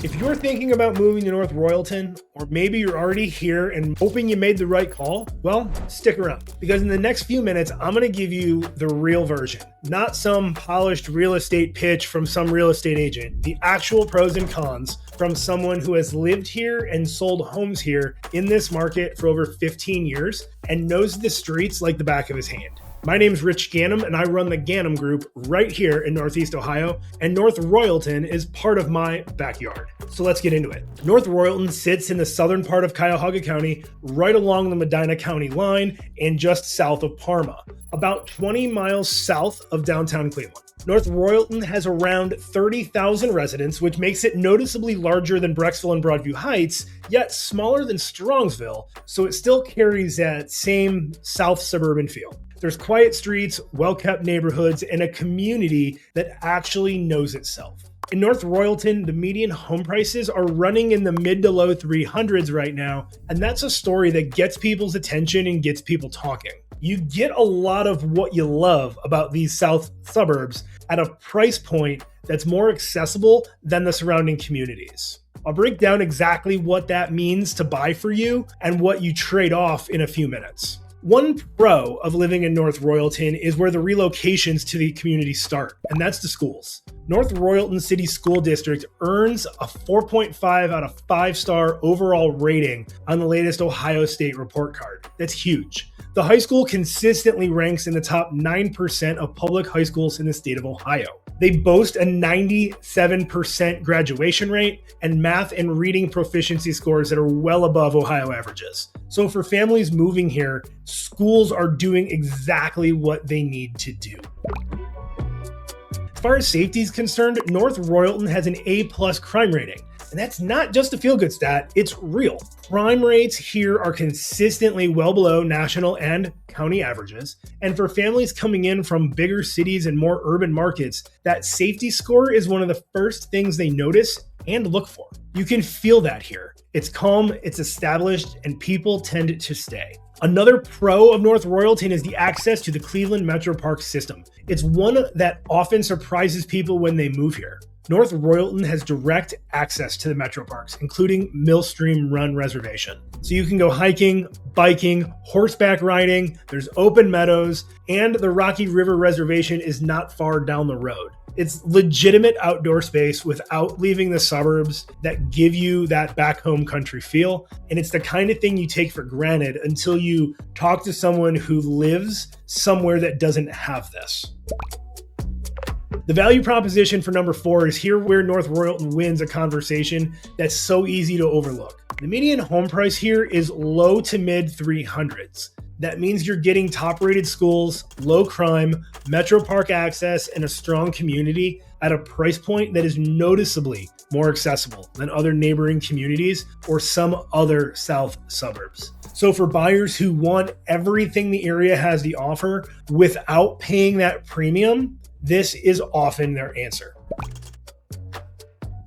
If you're thinking about moving to North Royalton, or maybe you're already here and hoping you made the right call, well, stick around. Because in the next few minutes, I'm going to give you the real version. Not some polished real estate pitch from some real estate agent. The actual pros and cons from someone who has lived here and sold homes here in this market for over 15 years and knows the streets like the back of his hand. My name is Rich Ganim, and I run the Ganim Group right here in Northeast Ohio, and North Royalton is part of my backyard. So let's get into it. North Royalton sits in the southern part of Cuyahoga County, right along the Medina County line and just south of Parma, about 20 miles south of downtown Cleveland. North Royalton has around 30,000 residents, which makes it noticeably larger than Brecksville and Broadview Heights, yet smaller than Strongsville, so it still carries that same south suburban feel. There's quiet streets, well-kept neighborhoods, and a community that actually knows itself. In North Royalton, the median home prices are running in the mid to low 300s right now, and that's a story that gets people's attention and gets people talking. You get a lot of what you love about these south suburbs at a price point that's more accessible than the surrounding communities. I'll break down exactly what that means to buy for you and what you trade off in a few minutes. One pro of living in North Royalton is where the relocations to the community start, and that's the schools. North Royalton City School District earns a 4.5 out of 5-star overall rating on the latest Ohio State report card. That's huge. The high school consistently ranks in the top 9% of public high schools in the state of Ohio. They boast a 97% graduation rate and math and reading proficiency scores that are well above Ohio averages. So for families moving here, schools are doing exactly what they need to do. As far as safety is concerned, North Royalton has an A+ crime rating. And that's not just a feel-good stat, it's real. Crime rates here are consistently well below national and county averages. And for families coming in from bigger cities and more urban markets, that safety score is one of the first things they notice and look for. You can feel that here. It's calm, it's established, and people tend to stay. Another pro of North Royalton is the access to the Cleveland Metroparks system. It's one that often surprises people when they move here. North Royalton has direct access to the Metroparks, including Millstream Run Reservation. So you can go hiking, biking, horseback riding, there's open meadows, and the Rocky River Reservation is not far down the road. It's legitimate outdoor space without leaving the suburbs that give you that back home country feel. And it's the kind of thing you take for granted until you talk to someone who lives somewhere that doesn't have this. The value proposition for number 4 is here where North Royalton wins a conversation that's so easy to overlook. The median home price here is low to mid 300s. That means you're getting top-rated schools, low crime, Metro Park access, and a strong community at a price point that is noticeably more accessible than other neighboring communities or some other south suburbs. So for buyers who want everything the area has to offer without paying that premium, this is often their answer.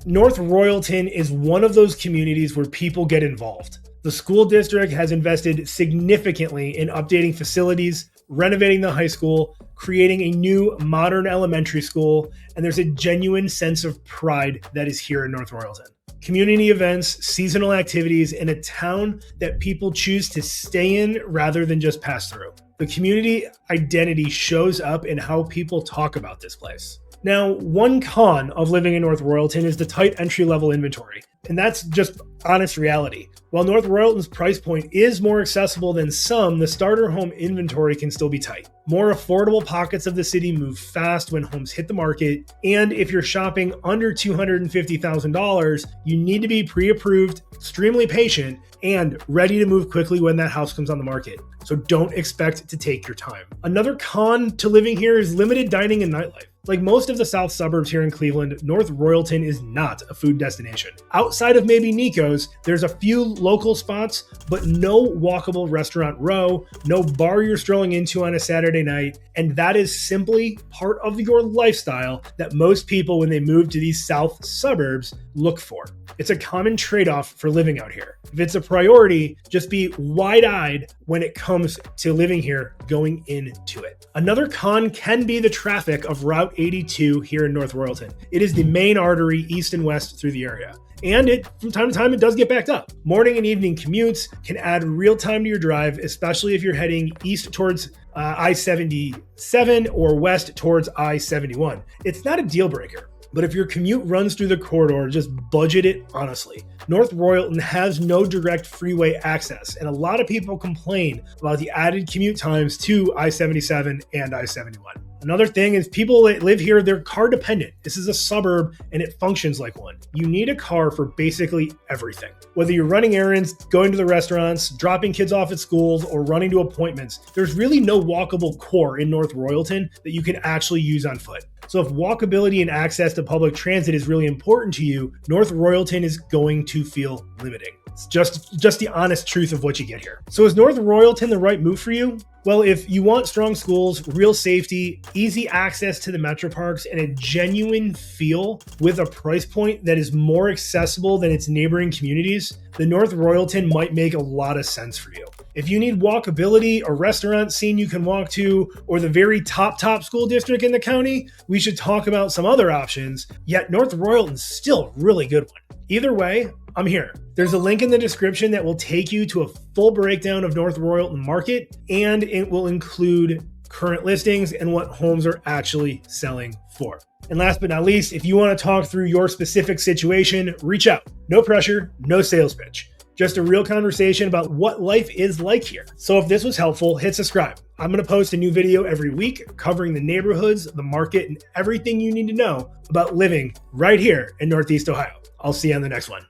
North Royalton is one of those communities where people get involved. The school district has invested significantly in updating facilities, renovating the high school, creating a new modern elementary school, and there's a genuine sense of pride that is here in North Royalton. Community events, seasonal activities, and a town that people choose to stay in rather than just pass through. The community identity shows up in how people talk about this place. Now, one con of living in North Royalton is the tight entry-level inventory, and that's just honest reality. While North Royalton's price point is more accessible than some, the starter home inventory can still be tight. More affordable pockets of the city move fast when homes hit the market, and if you're shopping under $250,000, you need to be pre-approved, extremely patient, and ready to move quickly when that house comes on the market. So don't expect to take your time. Another con to living here is limited dining and nightlife. Like most of the south suburbs here in Cleveland, North Royalton is not a food destination. Outside of maybe Nico's, there's a few local spots, but no walkable restaurant row, no bar you're strolling into on a Saturday night, and that is simply part of your lifestyle that most people, when they move to these south suburbs, look for. It's a common trade-off for living out here. If it's a priority, just be wide-eyed when it comes to living here going into it. Another con can be the traffic of Route 82 here in North Royalton. It is the main artery east and west through the area. And from time to time, it does get backed up. Morning and evening commutes can add real time to your drive, especially if you're heading east towards I-77 or west towards I-71. It's not a deal breaker, but if your commute runs through the corridor, just budget it honestly. North Royalton has no direct freeway access, and a lot of people complain about the added commute times to I-77 and I-71. Another thing is people that live here, they're car dependent. This is a suburb and it functions like one. You need a car for basically everything. Whether you're running errands, going to the restaurants, dropping kids off at schools, or running to appointments, there's really no walkable core in North Royalton that you can actually use on foot. So if walkability and access to public transit is really important to you, North Royalton is going to feel limiting. It's just the honest truth of what you get here. So is North Royalton the right move for you? Well, if you want strong schools, real safety, easy access to the Metroparks, and a genuine feel with a price point that is more accessible than its neighboring communities, the North Royalton might make a lot of sense for you. If you need walkability, a restaurant scene you can walk to, or the very top school district in the county, we should talk about some other options, yet North Royalton's still a really good one. Either way, I'm here. There's a link in the description that will take you to a full breakdown of North Royalton market, and it will include current listings and what homes are actually selling for. And last but not least, if you want to talk through your specific situation, reach out. No pressure, no sales pitch. Just a real conversation about what life is like here. So if this was helpful, hit subscribe. I'm going to post a new video every week covering the neighborhoods, the market, and everything you need to know about living right here in Northeast Ohio. I'll see you on the next one.